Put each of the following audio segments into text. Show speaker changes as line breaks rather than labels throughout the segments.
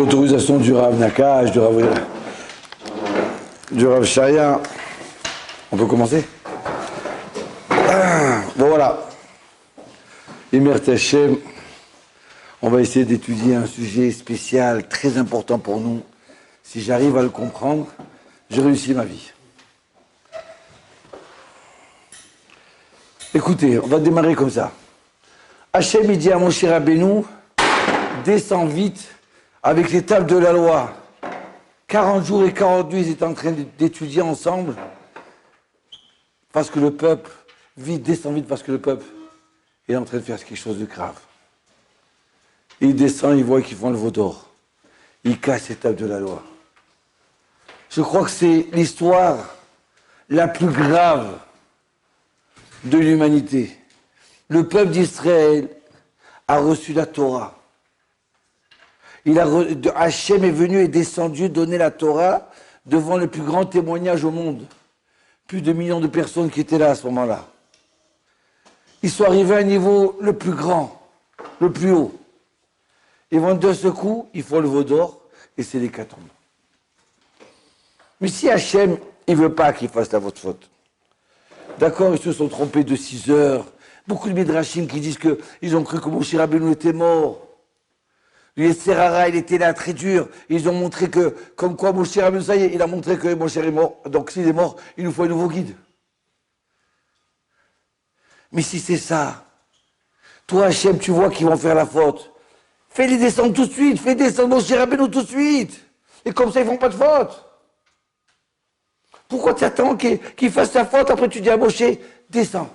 l'autorisation du Rav Nakash, du Rav Shaya. On peut commencer? Bon voilà. Imer Tachem, on va essayer d'étudier un sujet spécial, très important pour nous. Si j'arrive à le comprendre, j'ai réussi ma vie. Écoutez, on va démarrer comme ça. Hachem, il dit à Moshe Rabbeinu, descends vite avec les tables de la loi. 40 jours et 40 nuits, ils étaient en train d'étudier ensemble. Parce que le peuple, vite, descend vite, parce que le peuple est en train de faire quelque chose de grave. Il descend, il voit qu'ils font le veau d'or. Il casse les tables de la loi. Je crois que c'est l'histoire la plus grave de l'humanité. Le peuple d'Israël a reçu la Torah. Hachem est venu et descendu donner la Torah devant le plus grand témoignage au monde. Plus de millions de personnes qui étaient là à ce moment-là. Ils sont arrivés à un niveau le plus grand, le plus haut. Et d'un seul coup, ils font le veau d'or et c'est l'hécatombe. Mais si Hachem, il ne veut pas qu'ils fassent la votre faute. D'accord, ils se sont trompés de 6 heures. Beaucoup de Midrashim qui disent qu'ils ont cru que Moshe Rabbeinu était mort. Le Yetzer Hara, il était là très dur. Ils ont montré que, comme quoi Moshe Rabbeinu, ça y est, il a montré que Moshe est mort. Donc s'il est mort, il nous faut un nouveau guide. Mais si c'est ça, toi Hachem, tu vois qu'ils vont faire la faute. Fais-les descendre tout de suite, fais descendre Moshe Rabbeinu tout de suite. Et comme ça, ils ne font pas de faute. Pourquoi tu attends qu'il fasse sa faute, après tu dis à Moshe, descends.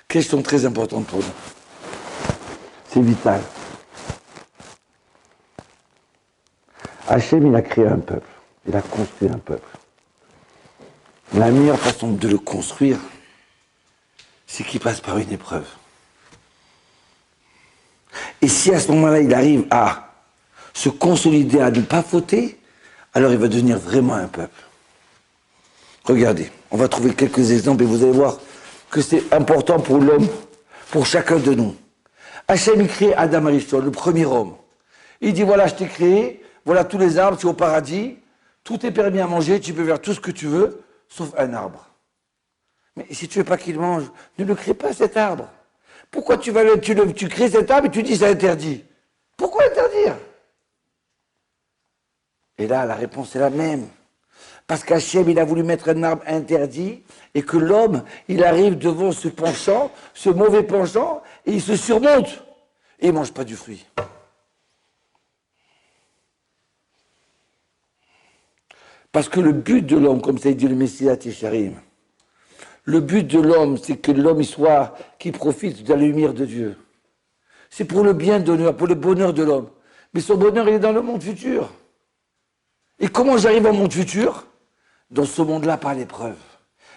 Question très importante pour nous. C'est vital. Hachem, il a créé un peuple. Il a construit un peuple. La meilleure façon de le construire, c'est qu'il passe par une épreuve. Et si à ce moment-là, il arrive à se consolider, à ne pas fauter, alors il va devenir vraiment un peuple. Regardez, on va trouver quelques exemples et vous allez voir que c'est important pour l'homme, pour chacun de nous. Hachem, il crée Adam Arishon, le premier homme. Il dit, voilà, je t'ai créé, voilà tous les arbres, tu es au paradis, tout est permis à manger, tu peux faire tout ce que tu veux, sauf un arbre. Mais si tu ne veux pas qu'il mange, ne le crée pas cet arbre. Pourquoi tu crées cet arbre et tu dis c'est interdit? Pourquoi interdire? Et là, la réponse est la même. Parce qu'Hachem, il a voulu mettre un arbre interdit et que l'homme, il arrive devant ce penchant, ce mauvais penchant, et il se surmonte. Et il ne mange pas du fruit. Parce que le but de l'homme, comme ça dit le Messilat Yesharim, le but de l'homme, c'est que l'homme qu'il profite de la lumière de Dieu. C'est pour le bien de l'homme, pour le bonheur de l'homme. Mais son bonheur, il est dans le monde futur. Et comment j'arrive au monde futur? Dans ce monde-là, par l'épreuve.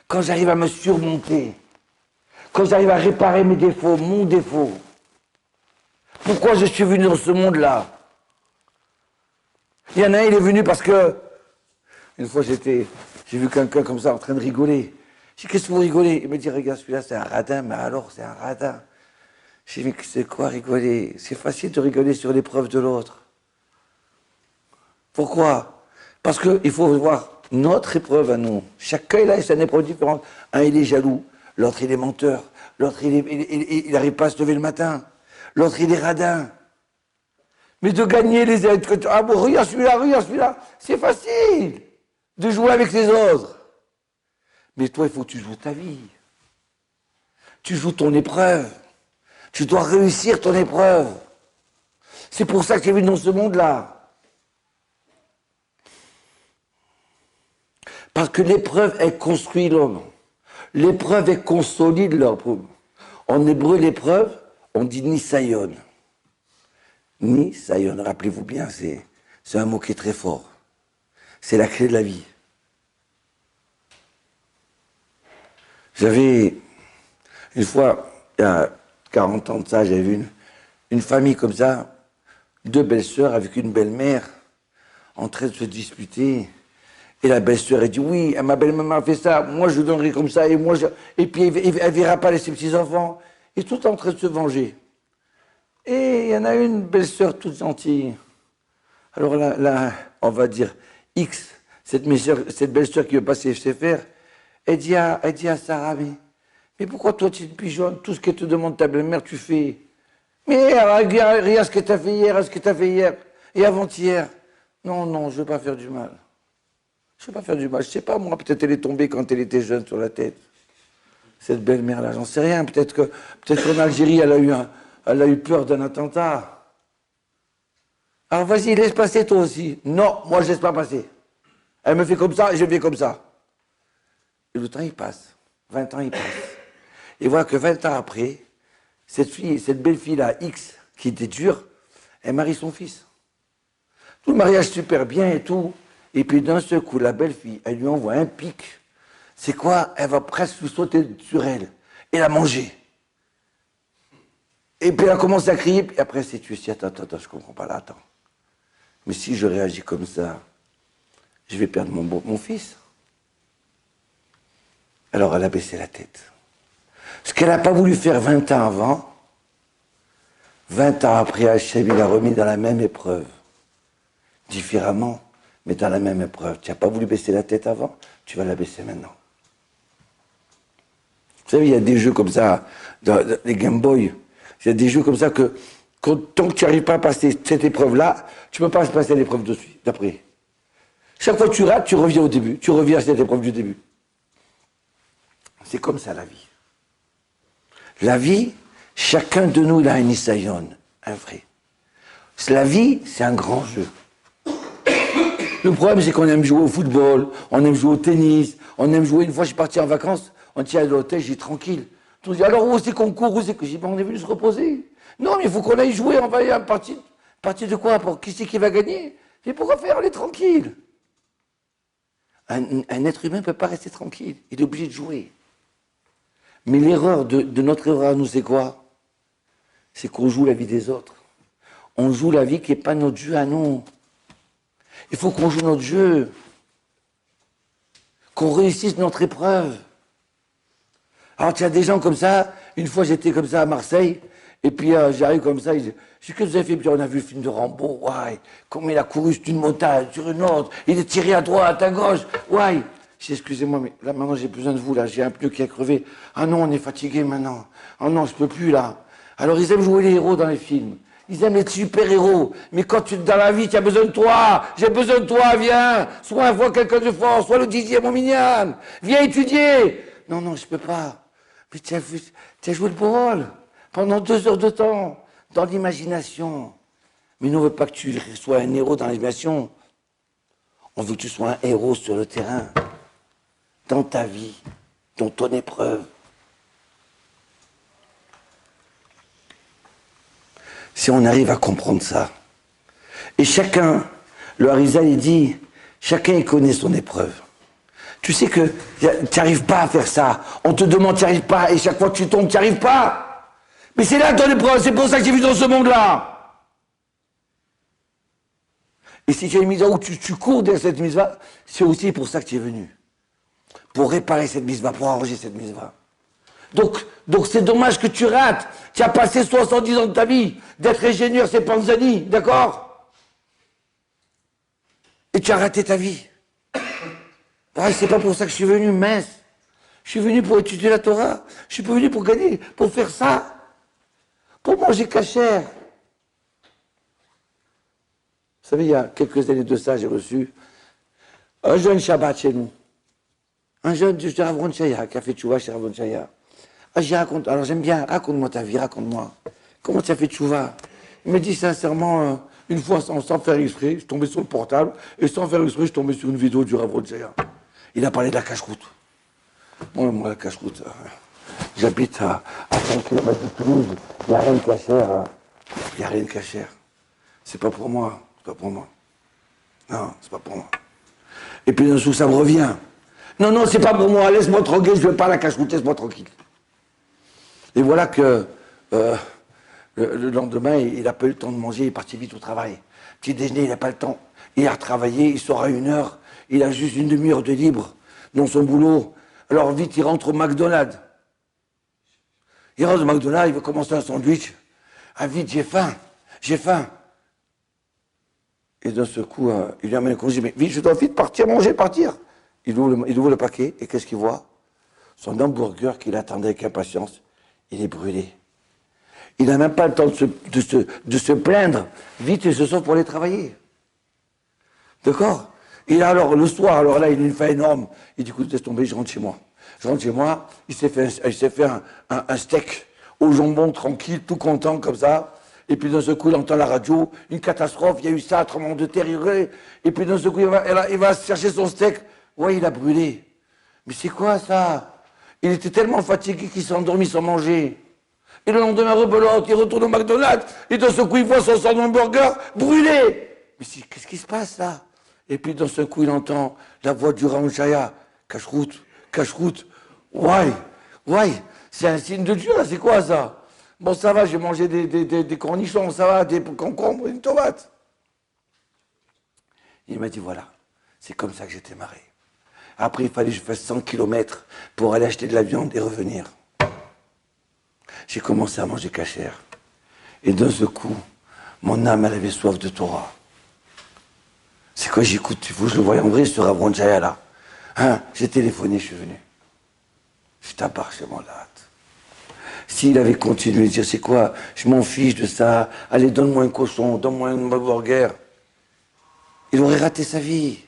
Quand j'arrive à me surmonter, quand j'arrive à réparer mes défauts, mon défaut. Pourquoi je suis venu dans ce monde-là? Il y en a un, il est venu parce que, une fois j'ai vu quelqu'un comme ça en train de rigoler. J'ai dit, qu'est-ce que vous rigolez? Il me dit, regarde, celui-là, c'est un radin, mais alors, c'est un radin. J'ai dit, mais c'est quoi rigoler? C'est facile de rigoler sur l'épreuve de l'autre. Pourquoi? Parce qu'il faut voir notre épreuve à nous. Chacun, il a une épreuve différente. Un, il est jaloux. L'autre, il est menteur. L'autre, il n'arrive pas à se lever le matin. L'autre, il est radin. Mais de gagner les êtres... Ah bon, regarde celui-là. C'est facile de jouer avec les autres. Mais toi, il faut que tu joues ta vie. Tu joues ton épreuve. Tu dois réussir ton épreuve. C'est pour ça que tu es venu dans ce monde-là. Parce que l'épreuve, elle construit l'homme. L'épreuve, elle consolide l'homme. En hébreu, l'épreuve, on dit nisayon. Nisayon, rappelez-vous bien, c'est un mot qui est très fort. C'est la clé de la vie. J'avais, une fois, il y a 40 ans de ça, j'avais vu une famille comme ça, 2 belles-sœurs avec une belle-mère, en train de se disputer. Et la belle-sœur, elle dit, oui, ma belle-maman a fait ça, moi je donnerai comme ça, et puis elle ne verra pas ses petits-enfants. Et tout en train de se venger. Et il y en a une belle-sœur toute gentille. Alors là, on va dire X, cette belle-sœur qui veut passer chez faire, elle dit à Sarah, mais pourquoi toi tu te pigeonnes, tout ce qu'elle te demande ta belle-mère, tu fais. Mais regarde ce que tu as fait hier, ce que tu as fait hier, et avant-hier. Non, non, je ne veux pas faire du mal. Je ne veux pas faire du mal. Je ne sais pas, moi, peut-être elle est tombée quand elle était jeune sur la tête. Cette belle-mère-là, j'en sais rien. Peut-être qu'en Algérie, elle a eu peur d'un attentat. Alors vas-y, laisse passer toi aussi. Non, moi je laisse pas passer. Elle me fait comme ça et je fais comme ça. Et le temps il passe. 20 ans il passe. Et voilà que 20 ans après, cette belle fille-là, X, qui était dure, elle marie son fils. Tout le mariage super bien et tout. Et puis d'un seul coup, la belle fille, elle lui envoie un pic. C'est quoi? Elle va presque lui sauter sur elle et la manger. Et puis elle a commencé à crier, puis après elle s'est tuée. Attends, je comprends pas là, attends. Mais si je réagis comme ça, je vais perdre mon fils. Alors elle a baissé la tête. Ce qu'elle n'a pas voulu faire 20 ans avant, 20 ans après, Hachem, il l'a remis dans la même épreuve. Différemment, mais dans la même épreuve. Tu n'as pas voulu baisser la tête avant, tu vas la baisser maintenant. Vous savez, il y a des jeux comme ça, dans les Game Boy, il y a des jeux comme ça que, tant que tu n'arrives pas à passer cette épreuve-là, tu ne peux pas passer l'épreuve d'après. Chaque fois que tu rates, tu reviens au début. Tu reviens à cette épreuve du début. C'est comme ça la vie. La vie, chacun de nous, il a un Isayon, un vrai. La vie, c'est un grand jeu. Le problème, c'est qu'on aime jouer au football, on aime jouer au tennis, on aime jouer. Une fois, je suis parti en vacances, on tient à l'hôtel, j'ai tranquille. Tout le monde dit, alors où c'est qu'on court, où c'est que j'ai dit, on est venu se reposer. Non, mais il faut qu'on aille jouer, on va y aller à partie de quoi? Pour qui c'est qui va gagner? Mais pourquoi faire? On est tranquille. Un être humain ne peut pas rester tranquille, il est obligé de jouer. Mais l'erreur de notre erreur à nous, c'est quoi? C'est qu'on joue la vie des autres. On joue la vie qui n'est pas notre jeu à nous. Il faut qu'on joue notre jeu. Qu'on réussisse notre épreuve. Alors, tu as des gens comme ça. Une fois, j'étais comme ça à Marseille. Et puis, j'arrive comme ça. Je dis, qu'est-ce que vous avez fait? Puis, on a vu le film de Rambo. Ouais. Comment il a couru sur une montagne, sur une autre. Il est tiré à droite, à gauche. Ouais. Je dis, excusez-moi, mais là, maintenant, j'ai besoin de vous. Là, j'ai un pneu qui a crevé. Ah non, on est fatigué maintenant. Ah non, je peux plus, là. Alors, ils aiment jouer les héros dans les films. Ils aiment les super-héros. Mais quand dans la vie, tu as besoin de toi. J'ai besoin de toi, viens. Sois un fois quelqu'un de fort, sois le 10e, mon mignon. Viens étudier. Non, non, je peux pas. Mais tu as joué le beau rôle. Pendant 2 heures de temps. Dans l'imagination. Mais nous, on ne veut pas que tu sois un héros dans l'imagination. On veut que tu sois un héros sur le terrain. Dans ta vie. Dans ton épreuve. Si on arrive à comprendre ça. Et chacun, le Harizal, il dit, chacun il connaît son épreuve. Tu sais que tu n'arrives pas à faire ça. On te demande, tu n'y arrives pas, et chaque fois que tu tombes, tu n'y arrives pas. Mais c'est là ton épreuve, c'est pour ça que j'ai vu dans ce monde-là. Et si tu as une mise où tu cours derrière cette mise-là, c'est aussi pour ça que tu es venu. Pour réparer cette mise-là, pour arranger cette mise-là. Donc c'est dommage que tu rates. Tu as passé 70 ans de ta vie d'être ingénieur, c'est Panzani, d'accord? Et tu as raté ta vie. Ah, c'est pas pour ça que je suis venu, mince. Je suis venu pour étudier la Torah. Je suis pas venu pour gagner, pour faire ça. Pour manger cachère. Vous savez, il y a quelques années de ça, j'ai reçu un jeune Shabbat chez nous. Un jeune de Ravron Chaya, qui a fait tchouva chez Ravron Chaya. Ah, j'y raconte, alors j'aime bien, raconte-moi ta vie, raconte-moi. Comment tu as fait tchouva? Il me dit sincèrement, une fois sans faire exprès, je tombais sur le portable, et sans faire exprès, je tombais sur une vidéo du Ravron Chaya. Il a parlé de la cache-route. Moi, la cache-route, j'habite à 5 km de Toulouse, il n'y a rien de cachère. Il n'y a rien de cachère. C'est pas pour moi, c'est pas pour moi. Non, c'est pas pour moi. Et puis d'un coup, ça me revient. Non, non, c'est pas pour moi, laisse-moi tranquille, je veux pas la cache-route, laisse-moi tranquille. Et voilà que le lendemain, il n'a pas eu le temps de manger, il est parti vite au travail. Petit déjeuner, il n'a pas le temps. Il a retravaillé, il sort à 1h, il a juste une demi-heure de libre dans son boulot. Alors vite, il rentre au McDonald's. Il rentre au McDonald's, il veut commencer un sandwich. Ah vite, j'ai faim, j'ai fain. Et d'un seul coup, il lui amène le congé, mais vite, je dois vite partir, manger, partir. Il ouvre le paquet, et qu'est-ce qu'il voit? Son hamburger qu'il attendait avec impatience, il est brûlé. Il n'a même pas le temps de se plaindre. Vite, il se sauve pour aller travailler. D'accord? Et alors, le soir, alors là, il a une faim énorme. Il dit, écoute, laisse tomber, je rentre chez moi. Je rentre chez moi, il s'est fait un steak au jambon, tranquille, tout content, comme ça. Et puis d'un seul coup, il entend la radio, une catastrophe, il y a eu ça, un tremblement de terre, et puis d'un seul coup, il va chercher son steak. Ouais, il a brûlé. Mais c'est quoi ça? Il était tellement fatigué qu'il s'est endormi sans manger. Et le lendemain, rebelote, il retourne au McDonald's, et d'un seul coup, il voit son hamburger brûlé. Mais qu'est-ce qui se passe là? Et puis d'un seul coup, il entend la voix du Ramchaya. Cache-route, cache-route. Ouais, ouais, c'est un signe de Dieu là, c'est quoi ça? Bon, ça va, j'ai mangé des cornichons, ça va, des concombres, une tomate. Il m'a dit, voilà, c'est comme ça que j'étais marré. Après, il fallait que je fasse 100 kilomètres pour aller acheter de la viande et revenir. J'ai commencé à manger cachère. Et d'un seul coup, mon âme, elle avait soif de Torah. C'est quoi, j'écoute, il faut que je le voie en vrai, ce Rav Jaya là. Hein, j'ai téléphoné, je suis venu. Je t'abbarre chez mon latte. S'il avait continué de dire, c'est quoi, je m'en fiche de ça, allez, donne-moi un cochon, donne-moi un burger, il aurait raté sa vie.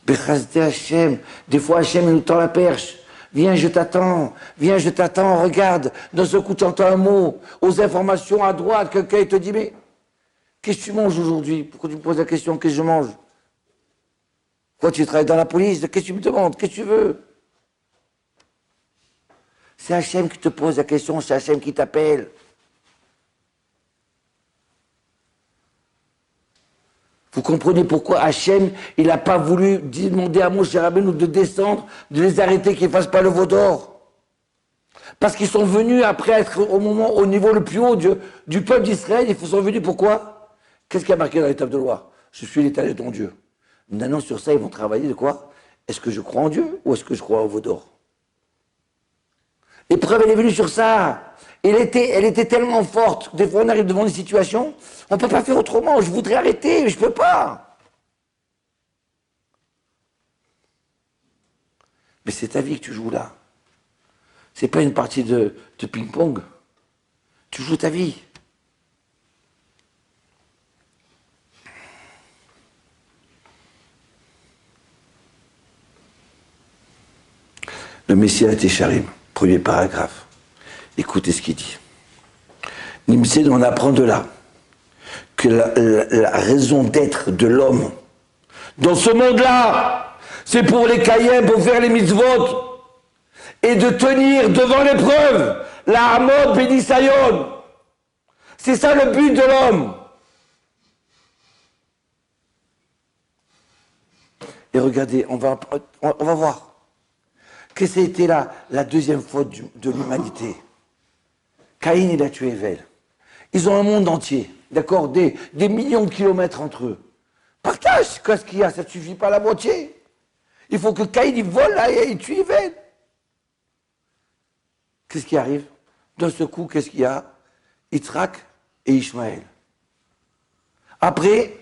Bechazde Hachem, des fois Hachem nous tend la perche. Viens, je t'attends, regarde, dans ce coup tu entends un mot, aux informations à droite, quelqu'un te dit, mais qu'est-ce que tu manges aujourd'hui? Pourquoi tu me poses la question, qu'est-ce que je mange? Quoi, tu travailles dans la police? Qu'est-ce que tu me demandes? Qu'est-ce que tu veux? C'est Hachem qui te pose la question, c'est Hachem qui t'appelle. Vous comprenez pourquoi Hachem, il n'a pas voulu demander à Moshe Rabbeinu de descendre, de les arrêter, qu'ils ne fassent pas le veau d'or. Parce qu'ils sont venus après être au niveau le plus haut du peuple d'Israël, ils sont venus pourquoi? Qu'est-ce qui a marqué dans l'étape de loi? Je suis l'Éternel ton Dieu. Maintenant, sur ça, ils vont travailler de quoi? Est-ce que je crois en Dieu ou est-ce que je crois au veau d'or? L'épreuve, elle est venue sur ça. Elle était tellement forte. Des fois, on arrive devant une situation, on ne peut pas faire autrement. Je voudrais arrêter, mais je ne peux pas. Mais c'est ta vie que tu joues là. C'est pas une partie de ping-pong. Tu joues ta vie. Le Messie a Técharim, premier paragraphe. Écoutez ce qu'il dit. Nimsed, on apprend de là que la raison d'être de l'homme dans ce monde-là, c'est pour les Kayem, pour faire les mitzvot, et de tenir devant l'épreuve, la Hamod Bénissayon. C'est ça le but de l'homme. Et regardez, on va voir. Qu'est-ce que c'était la deuxième faute de l'humanité? Caïn, il a tué Evel. Ils ont un monde entier, d'accord, des millions de kilomètres entre eux. Partage, qu'est-ce qu'il y a? Ça ne suffit pas la moitié. Il faut que Caïn, il vole là et il tue Evel. Qu'est-ce qui arrive? D'un seul coup, qu'est-ce qu'il y a? Yitzhak et Ishmaël. Après,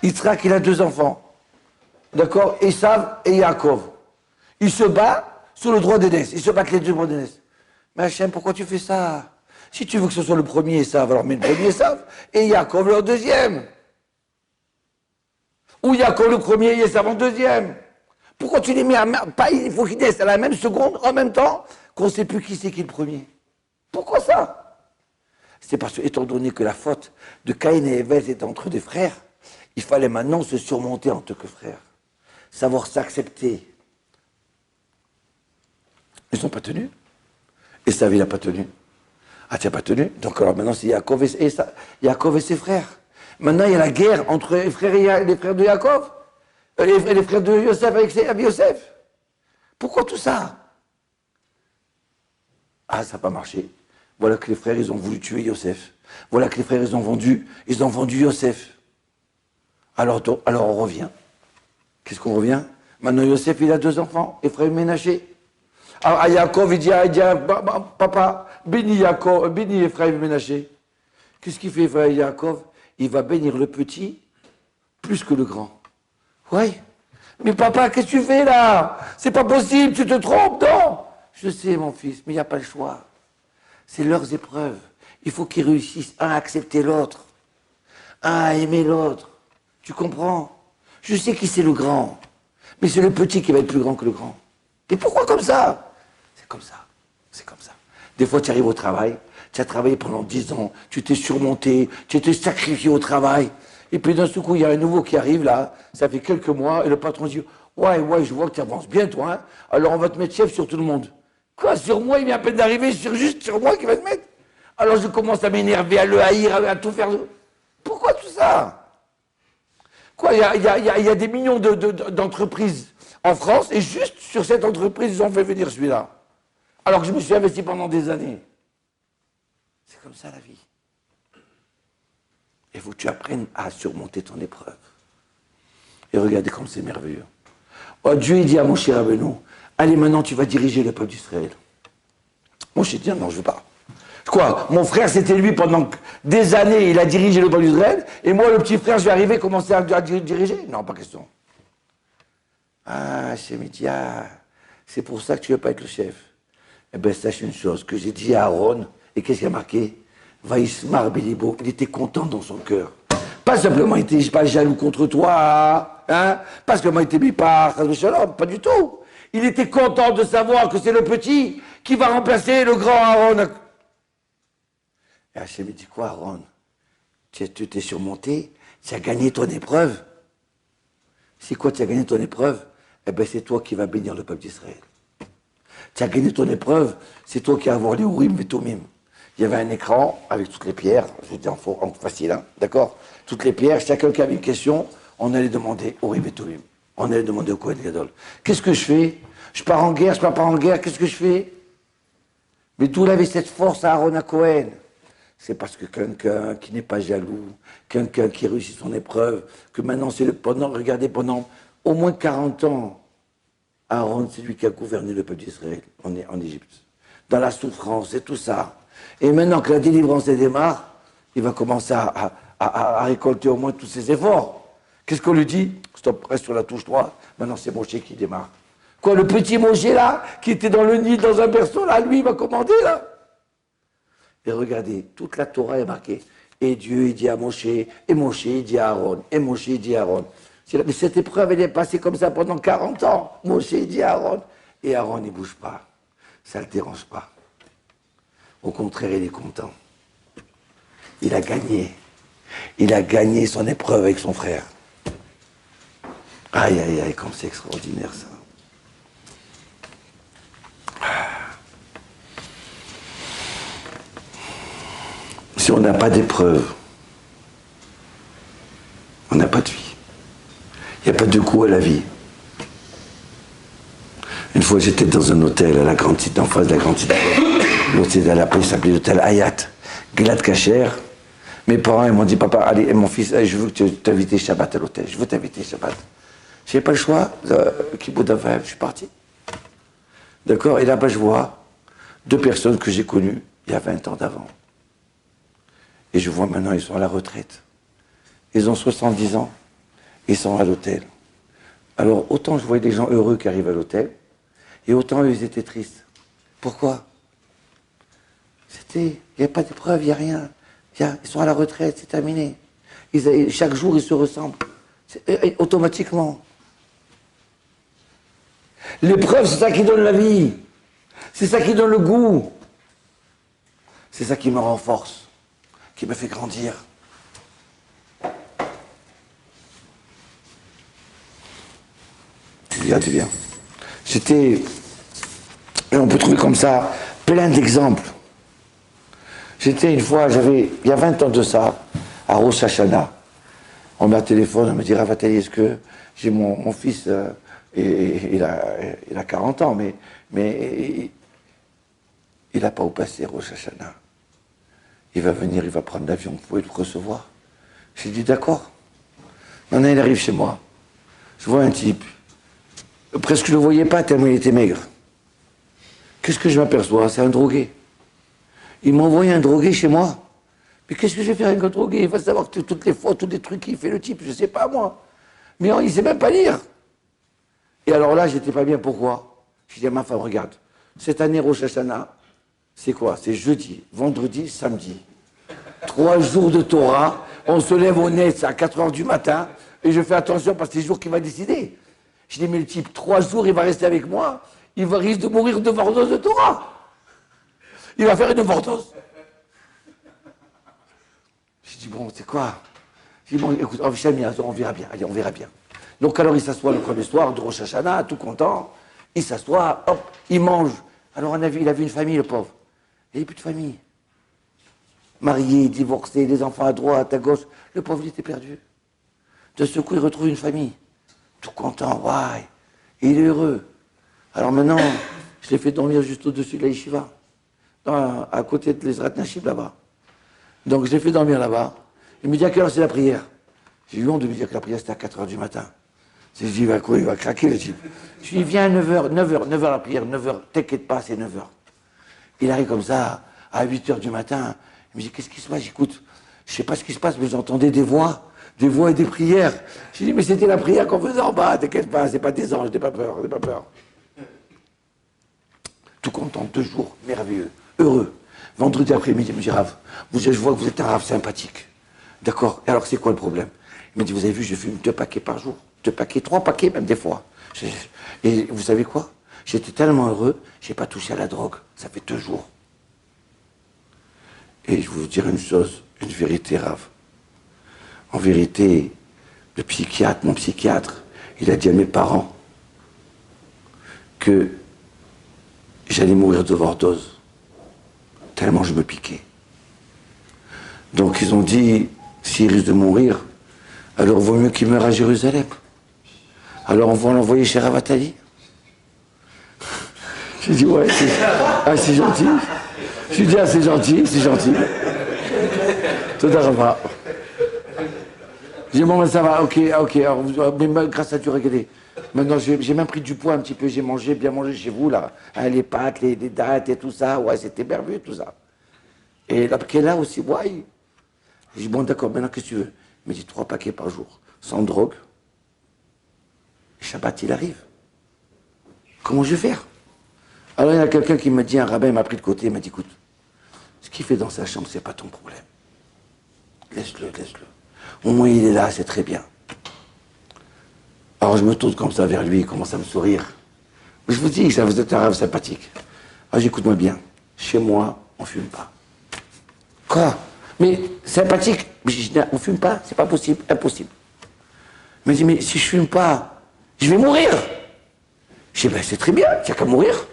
Yitzhak, il a deux enfants. D'accord? Esav et Yaakov. Ils se battent sur le droit d'aînesse. Ils se battent les deux droits d'aînesse. Mais Hachem, pourquoi tu fais ça? Si tu veux que ce soit le premier Esav, alors mets le premier Esav et Yaakov le deuxième. Ou Yaakov le premier et Esav en deuxième. Pourquoi tu les mets pas, il faut qu'ils naissent à la même seconde, en même temps, qu'on ne sait plus qui c'est qui est le premier? Pourquoi ça? C'est parce que, étant donné que la faute de Caïn et Evel était entre des frères, il fallait maintenant se surmonter en tant que frères. Savoir s'accepter. Ils n'ont pas tenu. Esav, il n'a pas tenu. Ah, tu n'as pas tenu? Donc alors maintenant, c'est Yaakov et ses frères. Maintenant, il y a la guerre entre les frères de Yaakov, les frères de Yosef avec Yosef. Pourquoi tout ça? Ah, ça n'a pas marché. Voilà que les frères, ils ont voulu tuer Yosef. Voilà que les frères, ils ont vendu Yosef. Alors on revient. Qu'est-ce qu'on revient? Maintenant, Yosef, il a deux enfants, Ephraim et Ménaché. À Yaakov, il dit, papa, bénis Yaakov, bénis Ephraim et Ménaché. Qu'est-ce qu'il fait Ephraim et Yaakov? Il va bénir le petit plus que le grand. Oui. Mais papa, qu'est-ce que tu fais là? C'est pas possible, tu te trompes, non? Je sais, mon fils, mais il n'y a pas le choix. C'est leurs épreuves. Il faut qu'ils réussissent, un, à accepter l'autre, un, à aimer l'autre. Tu comprends? Je sais qui c'est le grand, mais c'est le petit qui va être plus grand que le grand. Et pourquoi comme ça? C'est comme ça. C'est comme ça. Des fois, tu arrives au travail, tu as travaillé pendant 10 ans, tu t'es surmonté, tu t'es sacrifié au travail. Et puis d'un seul coup, il y a un nouveau qui arrive là, ça fait quelques mois, et le patron dit, ouais, je vois que tu avances bien toi, hein. Alors on va te mettre chef sur tout le monde. Quoi, sur moi, il vient à peine d'arriver, juste sur moi qu'il va te mettre. Alors je commence à m'énerver, à le haïr, à tout faire. Pourquoi tout ça? Quoi, il y a des millions d'entreprises en France, et juste sur cette entreprise, ils ont fait venir celui-là. Alors que je me suis investi pendant des années. C'est comme ça la vie. Il faut que tu apprennes à surmonter ton épreuve. Et regardez comme c'est merveilleux. Oh, Dieu, il dit à Moshe Rabbeinu, allez, maintenant, tu vas diriger le peuple d'Israël. Moshe dit, non, je ne veux pas. Quoi? Mon frère, c'était lui pendant des années, il a dirigé le peuple d'Israël, et moi, le petit frère, je vais arriver, commencer à diriger? Non, pas question. Ah, Hachem, il dit, c'est pour ça que tu ne veux pas être le chef. Eh bien, sache une chose, que j'ai dit à Aaron, et qu'est-ce qu'il a marqué? Vaïsmar Bélibo, il était content dans son cœur. Pas simplement, il n'était pas jaloux contre toi, hein? Pas simplement, il t'aimait pas, pas du tout. Il était content de savoir que c'est le petit qui va remplacer le grand Aaron. Et Hachem dit quoi, Aaron? Tu t'es surmonté, tu as gagné ton épreuve. C'est quoi, tu as gagné ton épreuve? Eh bien, c'est toi qui vas bénir le peuple d'Israël. Tu as gagné ton épreuve, c'est toi qui vas avoir les Urim et Tumim. Il y avait un écran avec toutes les pierres, je dis en facile, hein, d'accord? Toutes les pierres, chacun qui avait une question, on allait demander au Urim et Tumim. On allait demander au Kohen Gadol. Qu'est-ce que je fais? Je pars en guerre, je pars pas en guerre, qu'est-ce que je fais? Mais d'où il avait cette force à Aaron à Cohen? C'est parce que quelqu'un qui n'est pas jaloux, quelqu'un qui réussit son épreuve, que maintenant regardez, pendant au moins 40 ans, Aaron, c'est lui qui a gouverné le peuple d'Israël en Égypte. Dans la souffrance et tout ça. Et maintenant que la délivrance démarre, il va commencer à récolter au moins tous ses efforts. Qu'est-ce qu'on lui dit? Stop, reste sur la touche droite. Maintenant, c'est Moshe qui démarre. Quoi, le petit Moshe là, qui était dans le nid, dans un berceau, là, lui, il va commander, là. Et regardez, toute la Torah est marquée. Et Dieu, il dit à Moshe, et Moshe, il dit à Aaron, et Moshe, il dit à Aaron. Mais cette épreuve, elle est passée comme ça pendant 40 ans. Moshe, il dit à Aaron, et Aaron, il ne bouge pas. Ça ne le dérange pas. Au contraire, il est content. Il a gagné. Il a gagné son épreuve avec son frère. Aïe, aïe, aïe, comme c'est extraordinaire, ça. Si on n'a pas d'épreuve, on n'a pas de vie. Il n'y a pas de goût à la vie. Une fois, j'étais dans un hôtel à la Grande Cité, en face de la Grande Cité. L'hôtel s'appelait l'hôtel Hayat, Gilad Kacher. Mes parents, ils m'ont dit, papa, allez, mon fils, je veux t'inviter Shabbat à l'hôtel. Je veux t'inviter Shabbat. Je n'avais pas le choix. Kibbutz Avayim, je suis parti. D'accord? Et là-bas, je vois 2 personnes que j'ai connues il y a 20 ans d'avant. Et je vois maintenant, ils sont à la retraite. Ils ont 70 ans. Ils sont à l'hôtel. Alors, autant je voyais des gens heureux qui arrivent à l'hôtel, et autant eux, ils étaient tristes. Pourquoi? Il n'y a pas d'épreuve, il n'y a rien. Ils sont à la retraite, c'est terminé. Chaque jour, ils se ressemblent. Automatiquement. L'épreuve, c'est ça qui donne la vie. C'est ça qui donne le goût. C'est ça qui me renforce, qui me fait grandir. Regardez bien. Et on peut trouver comme ça plein d'exemples. J'étais une fois, il y a 20 ans de ça, à Rosh Hashanah. On m'a téléphone, on me dit, Ravatali, est-ce que j'ai mon fils, il a 40 ans, mais il n'a pas où passer Rosh Hashanah. Il va venir, il va prendre l'avion, vous pouvez le recevoir. J'ai dit, d'accord. Maintenant, il arrive chez moi. Je vois un type. Presque je ne le voyais pas tellement il était maigre. Qu'est-ce que je m'aperçois? C'est un drogué. Il m'a envoyé un drogué chez moi. Mais qu'est-ce que je vais faire avec un drogué? Il va savoir que toutes les fautes, tous les trucs qu'il fait le type, je ne sais pas moi. Mais il ne sait même pas lire. Et alors là, j'étais pas bien, pourquoi? Je dis à ma femme, regarde, cette année Rosh Hashanah, c'est quoi? C'est jeudi, vendredi, samedi. 3 jours de Torah, on se lève au net à 4 heures du matin, et je fais attention parce que c'est le jour qu'il va décider. Je dis, mais le type, 3 jours, il va rester avec moi, il va risque de mourir de overdose de Torah. Il va faire une overdose. Je dis, bon, c'est quoi? Je dis, bon, écoute, on verra bien, allez, on verra bien. Donc alors il s'assoit le premier soir de Rosh Hashanah, tout content, il s'assoit, hop, il mange. Alors il a vu une famille, le pauvre. Il n'avait plus de famille. Marié, divorcé, des enfants à droite, à gauche. Le pauvre, il était perdu. De ce coup, il retrouve une famille. Tout content, ouais. Et il est heureux. Alors maintenant, je l'ai fait dormir juste au-dessus de la yeshiva, à côté de l'Ezrat Nashib là-bas. Donc je l'ai fait dormir là-bas. Il me dit à quelle heure c'est la prière? J'ai eu honte de me dire que la prière c'était à 4 heures du matin. Je dis, il va quoi? Il va craquer le type. Je lui dis, viens à 9h, 9h la prière, 9h, t'inquiète pas, c'est 9h. Il arrive comme ça, à 8h du matin. Il me dit, qu'est-ce qui se passe? J'écoute, je sais pas ce qui se passe, mais j'entendais des voix et des prières. Je lui dis, mais c'était la prière qu'on faisait en bas, t'inquiète pas, c'est pas des anges, n'aie pas peur, n'aie pas peur. Tout content, 2 jours, merveilleux, heureux. Vendredi après-midi, il me dit, Rav, je vois que vous êtes un Rav sympathique. D'accord, et alors c'est quoi le problème? Il m'a dit, vous avez vu, je fume 2 paquets par jour. 2 paquets, 3 paquets même des fois. Et vous savez quoi? J'étais tellement heureux, j'ai pas touché à la drogue. Ça fait 2 jours. Et je vais vous dire une chose, une vérité, Rav. En vérité, mon psychiatre, il a dit à mes parents que j'allais mourir d'overdose. Tellement je me piquais. Donc ils ont dit, s'il risque de mourir, alors il vaut mieux qu'il meure à Jérusalem. Alors on va l'envoyer chez Rav Attali. J'ai dit, ouais, c'est gentil. Je lui dis, ah, c'est gentil, c'est gentil. Tout à revoir. J'ai dit, bon, ben, ça va, ok. Alors, mais grâce à Dieu, regardez. Maintenant, j'ai même pris du poids un petit peu. J'ai mangé, bien mangé chez vous, là. Hein, les pâtes, les dattes et tout ça. Ouais, c'était merveilleux, tout ça. Et là, là aussi, ouais. J'ai dit, bon, d'accord, maintenant, qu'est-ce que tu veux? Il me dit, 3 paquets par jour, sans drogue. Et Shabbat, il arrive. Comment je vais faire? Alors, il y a quelqu'un qui me dit, un rabbin m'a pris de côté, il m'a dit, écoute, ce qu'il fait dans sa chambre, c'est pas ton problème. Laisse-le. Au moins, il est là, c'est très bien. Alors, je me tourne comme ça vers lui, il commence à me sourire. Mais je vous dis, ça vous êtes un rêve sympathique. Alors, j'écoute-moi bien. Chez moi, on fume pas. Quoi? Mais sympathique? Mais je dis, on fume pas, c'est pas possible, impossible. Il me dit, mais si je fume pas, je vais mourir. Je dis, ben c'est très bien, il n'y a qu'à mourir.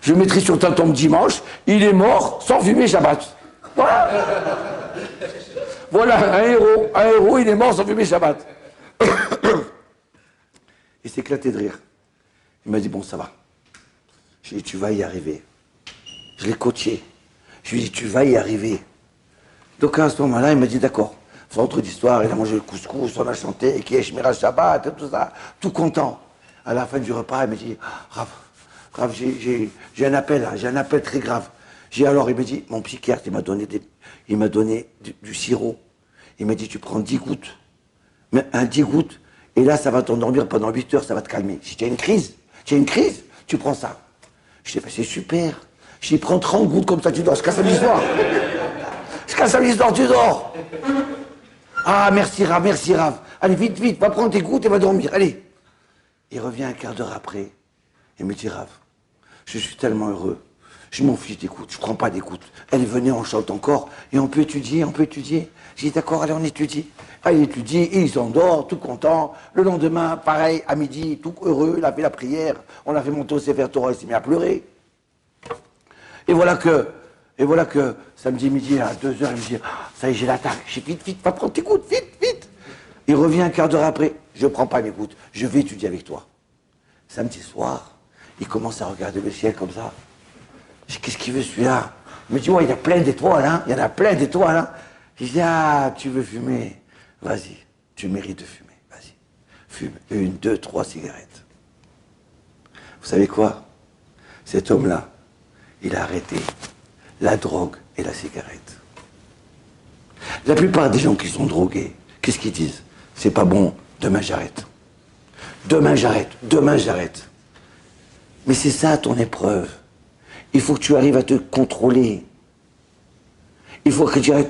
Je le mettrai sur ta tombe dimanche, il est mort sans fumer Shabbat. Voilà. Voilà, un héros, il est mort sans fumer Shabbat. Il s'est éclaté de rire. Il m'a dit, bon, ça va. Je lui ai dit, tu vas y arriver. Je l'ai coaché. Je lui ai dit, tu vas y arriver. Donc à ce moment-là, il m'a dit, d'accord. Vendredi soir, il a mangé le couscous, on a chanté, qui est Shmira Shabbat, et tout ça, tout content. À la fin du repas, il m'a dit, Rav, j'ai un appel, là, j'ai un appel très grave. Alors, il m'a dit, mon psychiatre, il m'a donné du sirop. Il m'a dit, tu prends 10 gouttes, mais 10 gouttes, et là, ça va t'endormir pendant 8 heures, ça va te calmer. Je dis, tu as une crise, tu prends ça. Je dis, ben, c'est super. Je dis, prends 30 gouttes comme ça, tu dors. Je casse l'histoire. Tu dors. Ah, merci Rav. Allez, vite, va prendre tes gouttes et va dormir, allez. Il revient un quart d'heure après, il me dit, Rav, je suis tellement heureux. Je m'en fiche des gouttes, je prends pas des gouttes. Allez, venez, on chante encore, et on peut étudier. J'ai dit, d'accord, allez, on étudie. Ah, il étudie, et il s'endort, tout content. Le lendemain, pareil, à midi, tout heureux, il a fait la prière, on l'a fait monter au Sefer Torah, il s'est mis à pleurer. Et voilà que samedi midi, à 2h, il me dit, ah, ça y est, j'ai l'attaque. J'ai dit, vite, va prendre tes gouttes, vite. Il revient un quart d'heure après, je prends pas mes gouttes, je vais étudier avec toi. Samedi soir, il commence à regarder le ciel comme ça. Je dis, qu'est-ce qu'il veut celui-là? Il me dit, ouais, il y a plein d'étoiles, hein. Il y en a plein d'étoiles, hein. Je dis, ah, tu veux fumer? Vas-y, tu mérites de fumer, vas-y. Fume 1, 2, 3 cigarettes. Vous savez quoi? Cet homme-là, il a arrêté la drogue et la cigarette. La plupart des gens qui sont drogués, qu'est-ce qu'ils disent? C'est pas bon, demain j'arrête. Demain j'arrête, demain j'arrête. Mais c'est ça ton épreuve. Il faut que tu arrives à te contrôler. Il faut que tu arrives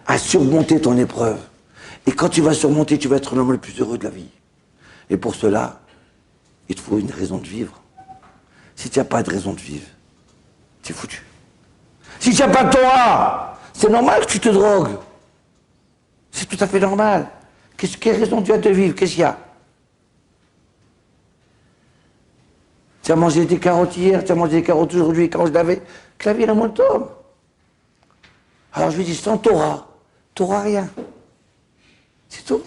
à surmonter ton épreuve. Et quand tu vas surmonter, tu vas être l'homme le plus heureux de la vie. Et pour cela, il te faut une raison de vivre. Si tu n'as pas de raison de vivre, tu es foutu. Si tu n'as pas de Torah, c'est normal que tu te drogues. C'est tout à fait normal. Quelle raison tu as de vivre? Qu'est-ce qu'il y a? Tu as mangé des carottes hier, tu as mangé des carottes aujourd'hui, quand je l'avais, clavier la molotov. Alors je lui dis, sans Torah, Torah rien. C'est tout.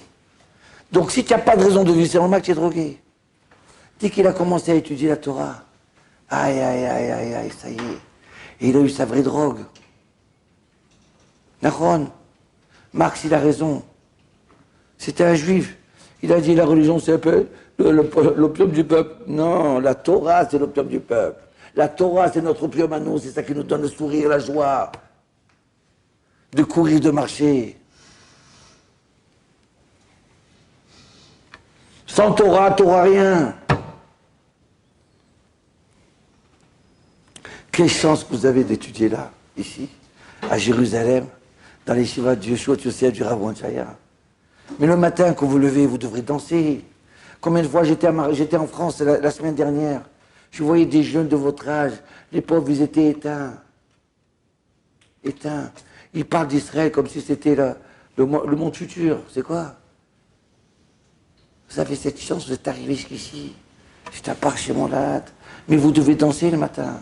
Donc si tu n'as pas de raison de vivre, c'est normal que tu es drogué. Dès qu'il a commencé à étudier la Torah, aïe, aïe, aïe, aïe, aïe, ça y est. Et il a eu sa vraie drogue. Nahon, Marx, il a raison. C'était un juif. Il a dit la religion, c'est un peu l'opium du peuple. Non, la Torah, c'est l'opium du peuple. La Torah, c'est notre opium à nous. C'est ça qui nous donne le sourire, la joie. De courir, de marcher. Sans Torah, Torah rien. Quelle chance que vous avez d'étudier là, ici, à Jérusalem, dans les Shiva du Yeshua Yosef du Rav Chaya. Mais le matin, quand vous levez, vous devrez danser. Combien de fois j'étais en France la semaine dernière, je voyais des jeunes de votre âge, les pauvres, ils étaient éteints. Éteints. Ils parlent d'Israël comme si c'était le monde futur. C'est quoi? Vous avez cette chance, vous êtes arrivés jusqu'ici. C'est à part chez mon latte. Mais vous devez danser le matin.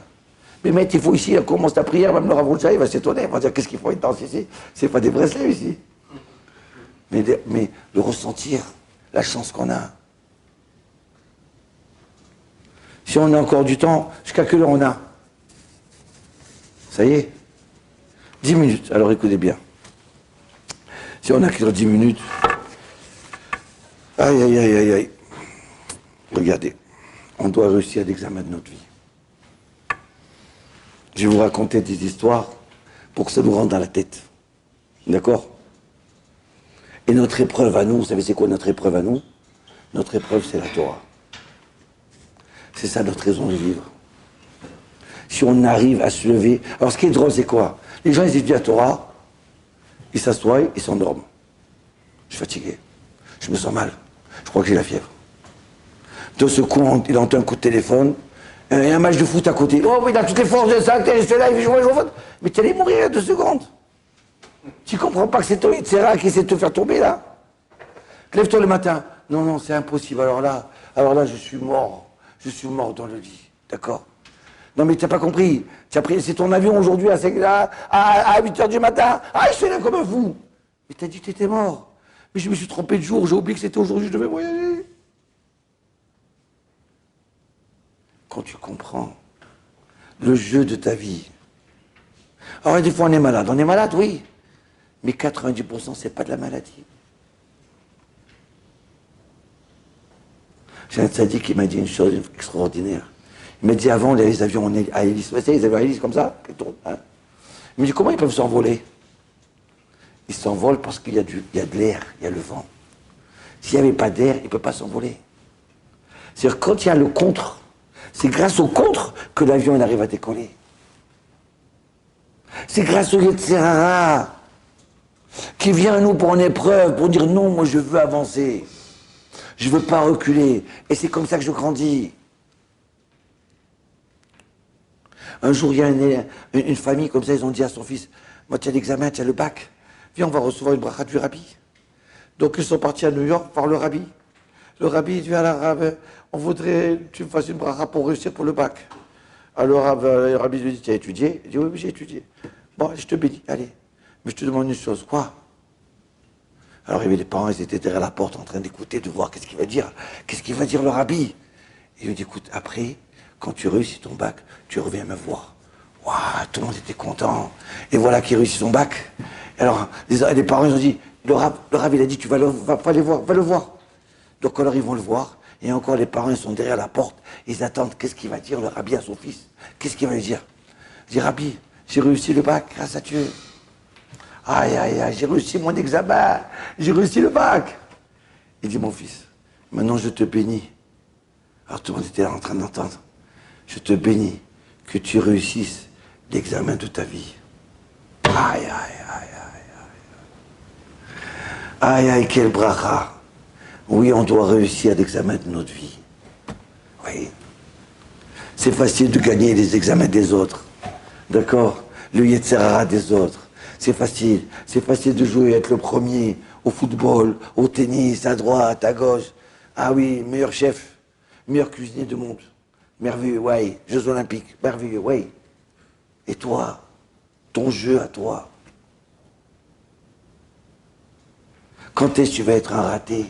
Mais maître, il faut ici, on commence la prière, même le Rav Chaya, il va s'étonner, il va dire qu'est-ce qu'il faut, il danse ici? C'est pas des bracelets ici. Mais le ressentir, la chance qu'on a. Si on a encore du temps, jusqu'à quelle heure on a? Ça y est? 10 minutes, alors écoutez bien. Si on a que 10 minutes, aïe, aïe, aïe, aïe, aïe. Regardez, on doit réussir l'examen de notre vie. Je vais vous raconter des histoires pour que ça nous rentre dans la tête. D'accord? Et notre épreuve à nous, vous savez c'est quoi notre épreuve à nous? Notre épreuve, c'est la Torah. C'est ça notre raison de vivre. Si on arrive à se lever... Alors ce qui est drôle, c'est quoi? Les gens, ils étudient la Torah, ils s'assoient, ils s'endorment. Je suis fatigué. Je me sens mal. Je crois que j'ai la fièvre. De ce coup, il entend un coup de téléphone. Il y a un match de foot à côté. Oh, mais il a toutes les forces de ça, il est là, il joue au foot. Mais tu allais mourir à 2 secondes. Tu comprends pas que c'est toi, Itzera, qui essaie de te faire tomber, là? Lève-toi le matin. Non, non, c'est impossible. Alors là, je suis mort. Je suis mort dans le lit. D'accord? Non, mais tu n'as pas compris. C'est ton avion aujourd'hui à 8h du matin. Ah, je suis là comme un fou. Mais t'as dit que tu étais mort. Mais je me suis trompé de jour. J'ai oublié que c'était aujourd'hui, je devais voyager. Quand tu comprends le jeu de ta vie. Alors, des fois, on est malade. On est malade, oui. Mais 90%, c'est pas de la maladie. J'ai un tzaddik qui m'a dit une chose extraordinaire. Il m'a dit avant, les avions à hélice, vous savez, les avions à hélice comme ça, qui tournent, hein. Il me dit, comment ils peuvent s'envoler? Ils s'envolent parce qu'il y a de l'air, il y a le vent. S'il n'y avait pas d'air, il ne peut pas s'envoler. C'est-à-dire, quand il y a le contre, c'est grâce au contre que l'avion il arrive à décoller. C'est grâce au Yetzirara qui vient à nous pour une épreuve, pour dire non, moi je veux avancer. Je ne veux pas reculer. Et c'est comme ça que je grandis. Un jour, il y a une famille comme ça, ils ont dit à son fils, moi tu as l'examen, tu as le bac, viens, on va recevoir une bracha du rabbi. Donc ils sont partis à New York voir le rabbi. Le rabbi dit à l'arabe, on voudrait que tu me fasses une bracha pour réussir pour le bac. Alors le rabbi lui dit, tu as étudié? Il dit, oui, j'ai étudié. Bon, je te bénis, allez. Mais je te demande une chose, quoi? Alors il y avait les parents, ils étaient derrière la porte en train d'écouter, de voir qu'est-ce qu'il va dire. Qu'est-ce qu'il va dire le rabbi? Et il lui dit, écoute, après, quand tu réussis ton bac, tu reviens me voir. Waouh, tout le monde était content. Et voilà qu'il réussit son bac. Et alors, les parents, ils ont dit, le rabbi, il a dit, tu vas aller voir, va le voir. Donc alors ils vont le voir. Et encore les parents, ils sont derrière la porte. Ils attendent, qu'est-ce qu'il va dire le rabbi à son fils? Qu'est-ce qu'il va lui dire? Je dis, Rabbi, j'ai réussi le bac grâce à Dieu. Aïe, aïe, aïe, j'ai réussi mon examen, j'ai réussi le bac. Il dit, mon fils, maintenant je te bénis. Alors tout le monde était là en train d'entendre. Je te bénis que tu réussisses l'examen de ta vie. Aïe, aïe, aïe, aïe, aïe. Aïe, aïe, quel bracha. Oui, on doit réussir l'examen de notre vie. Oui. C'est facile de gagner les examens des autres. D'accord? Le Yetzer Hara des autres. C'est facile de jouer, être le premier au football, au tennis, à droite, à gauche. Ah oui, meilleur chef, meilleur cuisinier du monde. Merveilleux, ouais. Jeux Olympiques, merveilleux, ouais. Et toi, ton jeu à toi. Quand est-ce que tu vas être un raté?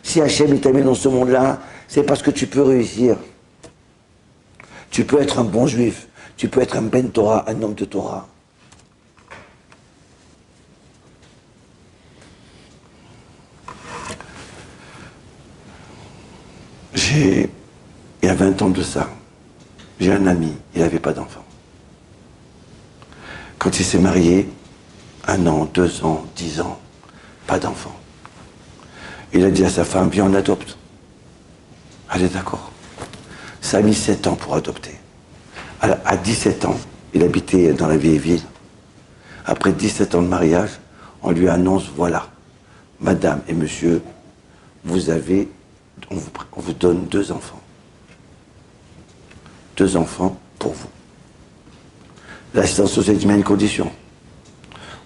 Si Hachem t'a mis dans ce monde-là, c'est parce que tu peux réussir. Tu peux être un bon juif, tu peux être un ben Torah, un homme de Torah. Il y a 20 ans de ça, j'ai un ami, il n'avait pas d'enfant. Quand il s'est marié, 1 an, 2 ans, 10 ans, pas d'enfant. Il a dit à sa femme, viens on adopte. Elle est d'accord. Ça a mis 7 ans pour adopter. À 17 ans, il habitait dans la vieille ville. Après 17 ans de mariage, on lui annonce, voilà, madame et monsieur, on vous donne 2 enfants. 2 enfants pour vous. L'assistance sociale dit, mais à une condition.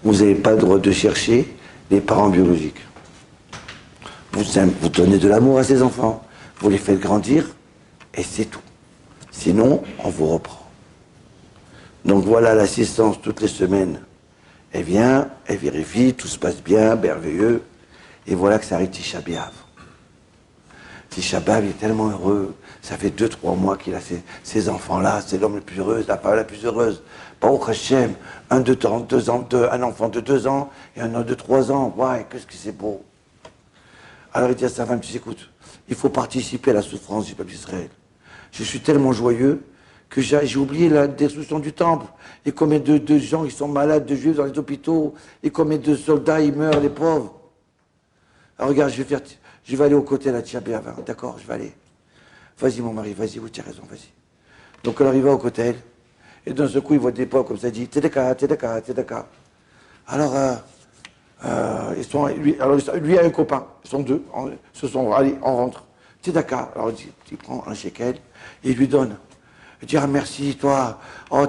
Vous n'avez pas le droit de chercher les parents biologiques. Vous donnez de l'amour à ces enfants, vous les faites grandir, et c'est tout. Sinon, on vous reprend. Donc voilà l'assistance toutes les semaines. Elle vient, elle vérifie, tout se passe bien, merveilleux, et voilà que ça arrive Tisha B'Av. Tisha B'Av, il est tellement heureux, ça fait 2-3 mois qu'il a ces enfants-là, c'est l'homme le plus heureux, la femme la plus heureuse. Baruch Hashem, un enfant de 2 ans et un autre de 3 ans. Ouais, qu'est-ce que c'est beau. Alors il dit à sa femme, tu sais, écoute, il faut participer à la souffrance du peuple d'Israël. Je suis tellement joyeux que j'ai oublié la destruction du temple. Et combien de gens qui sont malades, de juifs dans les hôpitaux, et combien de soldats ils meurent, les pauvres. Alors regarde, je vais aller aux côtés de la Tisha B'Av, d'accord, je vais aller. Vas-y mon mari, vas-y, oui, tu as raison, vas-y. Donc alors il va au côté, et d'un seul coup il voit des pauvres comme ça, il dit, Tzedaka, Tzedaka, Tzedaka. Alors, lui a un copain, ils sont 2, allez, on rentre. Tzedaka, alors il prend un shekel, et il lui donne. Il dit, ah merci, toi, oh,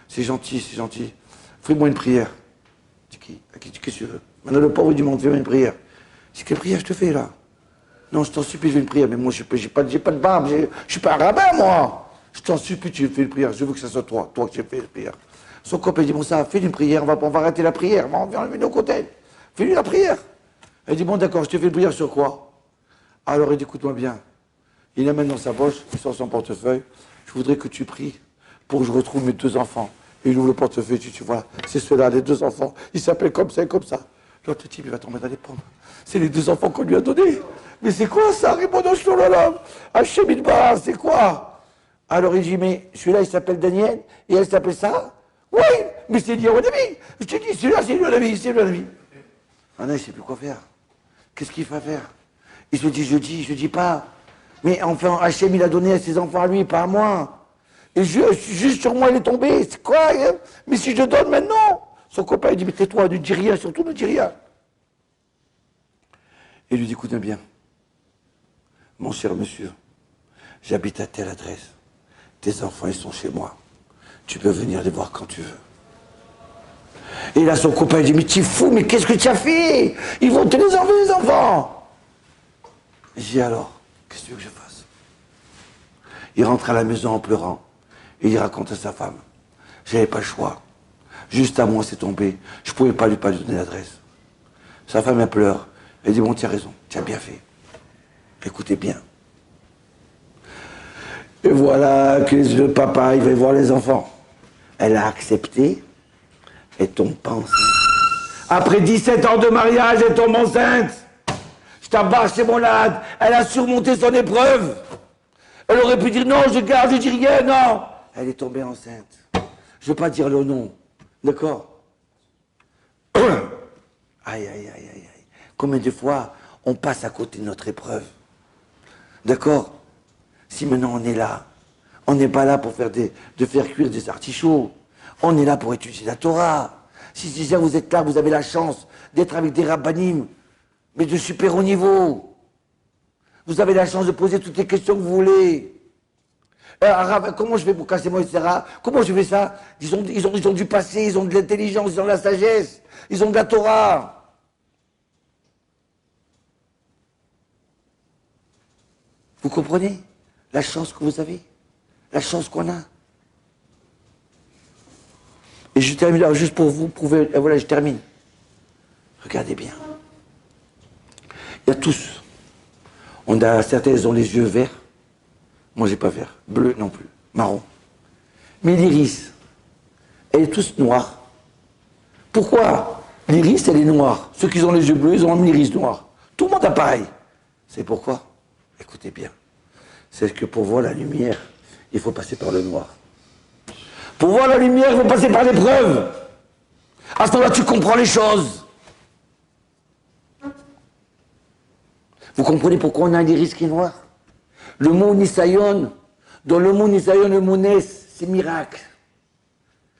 c'est gentil. Fais-moi une prière. Qu'est-ce que tu veux? Maintenant le pauvre du monde, fais-moi une prière. C'est quelle prière je te fais là? Non, je t'en supplie, je fais une prière, mais moi j'ai pas de barbe, je suis pas un rabbin moi. Je t'en supplie, tu fais une prière, je veux que ça soit toi que tu fais une prière. Son copain dit, bon ça, fais une prière, on va arrêter la prière, on va enlever nos côtés. Fais-lui la prière. Elle dit, bon d'accord, je te fais une prière sur quoi? Alors il dit, écoute-moi bien. Il amène dans sa poche, il sort son portefeuille. Je voudrais que tu pries pour que je retrouve mes 2 enfants. Et il ouvre le portefeuille, tu vois, c'est ceux-là, les 2 enfants. Ils s'appellent comme ça et comme ça. L'autre type, il va tomber dans les pommes. C'est les 2 enfants qu'on lui a donnés. Mais c'est quoi ça, Ribono Shololom? Hachem Idbar, c'est quoi? Alors il dit, mais celui-là, il s'appelle Daniel, et elle s'appelle ça? Oui, mais c'est lié au Nabi. Je te dis, celui-là, c'est lié au Nabi, c'est lié au Nabi. Ah non, il ne sait plus quoi faire. Qu'est-ce qu'il va faire? Il se dit, je dis pas. Mais enfin, Hachem, il a donné à ses enfants à lui, pas à moi. Et juste sur moi, il est tombé. C'est quoi? Hein? Mais si je donne maintenant? Son copain, il dit, mais tais-toi, ne dis rien, surtout ne dis rien. Et il lui dit, écoute bien. Mon cher monsieur, j'habite à telle adresse. Tes enfants, ils sont chez moi. Tu peux venir les voir quand tu veux. Et là, son copain, il dit, mais tu es fou, mais qu'est-ce que tu as fait? Ils vont te les enlever, les enfants. J'ai dit, alors, qu'est-ce que tu veux que je fasse? Il rentre à la maison en pleurant. Et il raconte à sa femme. J'avais pas le choix. Juste à moi, c'est tombé. Je pouvais pas lui donner l'adresse. Sa femme, elle pleure. Elle dit, bon, tu as raison, tu as bien fait. Écoutez bien. Et voilà que le papa, il va voir les enfants. Elle a accepté. Elle tombe pas enceinte. Après 17 ans de mariage, elle tombe enceinte. Je t'abarche, c'est mon lad. Elle a surmonté son épreuve. Elle aurait pu dire non, je garde, je dis rien, non. elle est tombée enceinte. Je ne veux pas dire le nom, d'accord? Aïe, aïe, aïe, aïe, aïe. Combien de fois on passe à côté de notre épreuve? D'accord? Si maintenant on est là, on n'est pas là pour faire de faire cuire des artichauts. On est là pour étudier la Torah. Si déjà vous êtes là, vous avez la chance d'être avec des rabbanim, mais de super haut niveau. Vous avez la chance de poser toutes les questions que vous voulez. Comment je fais pour casser moi, etc. Comment je fais ça? Ils ont du passé, ils ont de l'intelligence, ils ont de la sagesse, ils ont de la Torah. Vous comprenez la chance que vous avez? La chance qu'on a. Et je termine là, juste pour vous prouver, et voilà, je termine. Regardez bien. Il y a tous. Certains ont les yeux verts. Moi, j'ai pas vert. Bleu non plus. Marron. Mais l'iris, elle est tous noire. Pourquoi? L'iris, elle est noire. Ceux qui ont les yeux bleus, ils ont un iris noir. Tout le monde a pareil. C'est pourquoi? Écoutez bien. C'est que pour voir la lumière, il faut passer par le noir. Pour voir la lumière, il faut passer par l'épreuve. À ce moment-là, tu comprends les choses. Vous comprenez pourquoi on a un iris qui est noir? Le mot Nisayon, dans le mot Nisayon, le mot Nes, c'est miracle.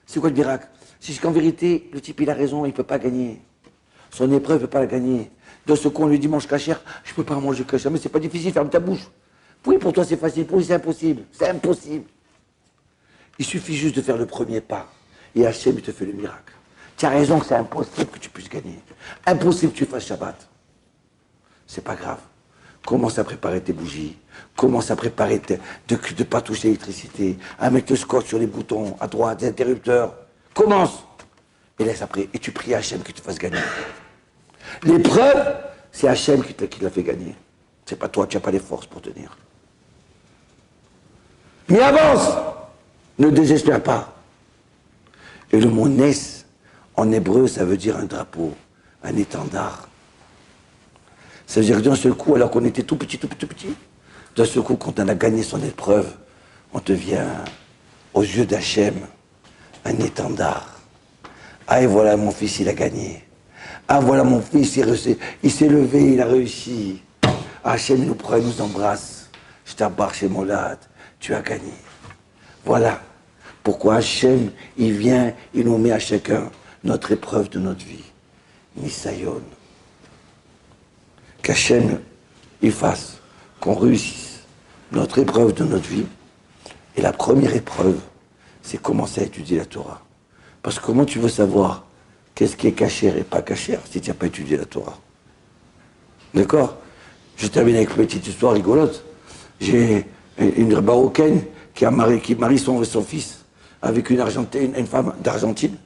C'est quoi le miracle? C'est qu'en vérité, le type, il a raison, il ne peut pas gagner. Son épreuve, il ne peut pas la gagner. Dans ce coup, on lui dit mange cachère, je ne peux pas manger cachère, mais c'est pas difficile, ferme ta bouche. Oui, pour toi, c'est facile, pour lui, c'est impossible. C'est impossible. Il suffit juste de faire le premier pas. Et Hachem, il te fait le miracle. Tu as raison que c'est impossible que tu puisses gagner. Impossible que tu fasses Shabbat. C'est pas grave. Commence à préparer tes bougies. Commence à préparer de ne pas toucher l'électricité. À mettre le scotch sur les boutons, à droite, les interrupteurs. Commence. Et laisse après. Et tu pries à Hachem qu'il te fasse gagner. L'épreuve, c'est Hachem qui l'a fait gagner. C'est pas toi, tu n'as pas les forces pour tenir. Mais avance. Ne désespère pas. Et le mot Nes, en hébreu, ça veut dire un drapeau, un étendard. Ça veut dire que d'un seul coup, alors qu'on était tout petit, d'un seul coup, quand on a gagné son épreuve, on devient, aux yeux d'Hachem, un étendard. Ah, et voilà, mon fils, il a gagné. Ah, voilà, mon fils, il s'est levé, il a réussi. Hachem nous prend, il nous embrasse. Je t'embarque chez Molad, tu as gagné. Voilà pourquoi Hachem, il vient, il nous met à chacun notre épreuve de notre vie. Nisayon. Qu'Hachem, il fasse qu'on réussisse notre épreuve de notre vie. Et la première épreuve, c'est commencer à étudier la Torah. Parce que comment tu veux savoir qu'est-ce qui est cachère et pas cachère si tu n'as pas étudié la Torah? D'accord? Je termine avec une petite histoire rigolote. J'ai une Marocaine qui marie son fils avec une femme d'Argentine,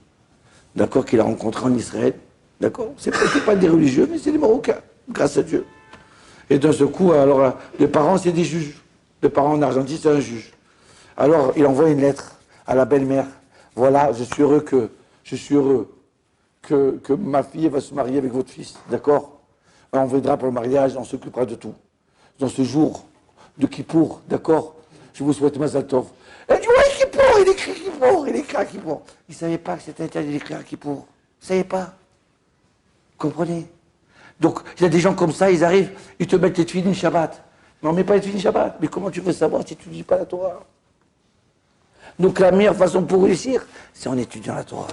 d'accord, qu'il a rencontrée en Israël, d'accord. C'est pas des religieux, mais c'est des Marocains, grâce à Dieu. Et d'un seul coup, alors, les parents, c'est des juges. Les parents en Argentine, c'est un juge. Alors, il envoie une lettre à la belle-mère. Voilà, je suis heureux que ma fille va se marier avec votre fils, d'accord. On viendra pour le mariage, on s'occupera de tout. Dans ce jour de Kippour, d'accord, je vous souhaite Mazal Tov. Elle dit, ouais, Kippour, il écrit Kippour, il écrit à Kippour. Il ne savait pas que c'était interdit d'écrire à Kippour. Il ne savait pas. Vous comprenez? Donc, il y a des gens comme ça, ils arrivent, ils te mettent les tefilines Shabbat. Mais on ne met pas les tefilines Shabbat. Mais comment tu veux savoir si tu ne dis pas la Torah? Donc, la meilleure façon pour réussir, c'est en étudiant la Torah.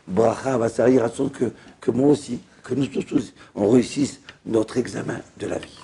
Bracha va servir à ce que moi aussi, que nous tous, on réussisse notre examen de la vie.